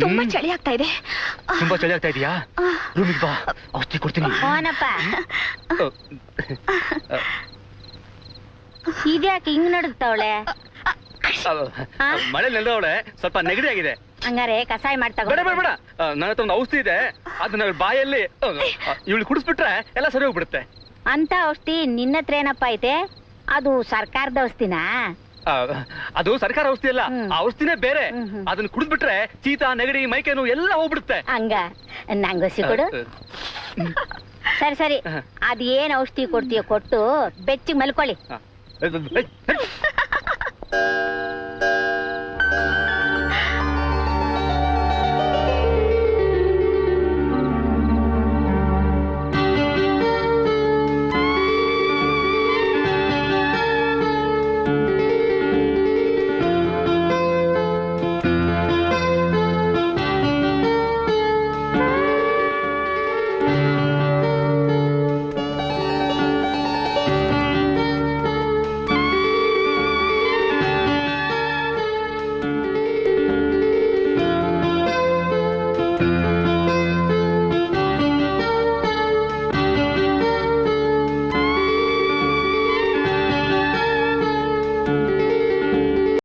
ತುಂಬಾ ಚಳಿ ಆಗ್ತಾ ಇದೆ. ತುಂಬಾ ಚಳಿ ಆಗ್ತಾ ಇದೆಯಾ? ರೂಮಿಗೆ ಬಾ, ಔಷಧಿ ಕೊಡ್ತೀನಿ. ಇದ್ಯಾಕೆ ಹಿಂಗ್ ನಡುಗ್ತಾವಳೆ? ಮಳೆ ನೆಲ್ದವಳೆ, ಸ್ವಲ್ಪ ನೆಗಡಿ ಆಗಿದೆ. ಹಂಗಾರೆ ಕಸಾಯ ಮಾಡ್ತಾ ಬೇಡ ಬೇಡ ಬೇಡ, ನನ್ನ ಹತ್ರ ಒಂದು ಔಷಧಿ ಇದೆ, ಅದನ್ನ ಬಾಯಲ್ಲಿ ಇವಳು ಕುಡಿಸ್ಬಿಟ್ರೆ ಎಲ್ಲ ಸರಿ ಹೋಗ್ಬಿಡುತ್ತೆ. ಅಂತ ಔಷಧಿ ನಿನ್ನ ಹತ್ರ ಏನಪ್ಪ ಐತೆ? ಅದು ಸರ್ಕಾರದ ಔಷಧಿನಾ? ಅದು ಸರ್ಕಾರ ಔಷಧಿ ಅಲ್ಲ, ಆ ಔಷಧಿನೇ ಬೇರೆ. ಅದನ್ನ ಕುಡಿದ್ಬಿಟ್ರೆ ಶೀತ, ನೆಗಡಿ, ಮೈಕೇನು ಎಲ್ಲ ಹೋಗ್ಬಿಡುತ್ತೆ. ಹಂಗ ನಂಗೊಸಿ ಕೊಡು. ಸರಿ ಸರಿ, ಅದ್ ಏನ್ ಔಷಧಿ ಕೊಡ್ತೀಯ ಕೊಟ್ಟು ಬೆಚ್ಚಿಗೆ ಮಲ್ಕೊಳ್ಳಿ.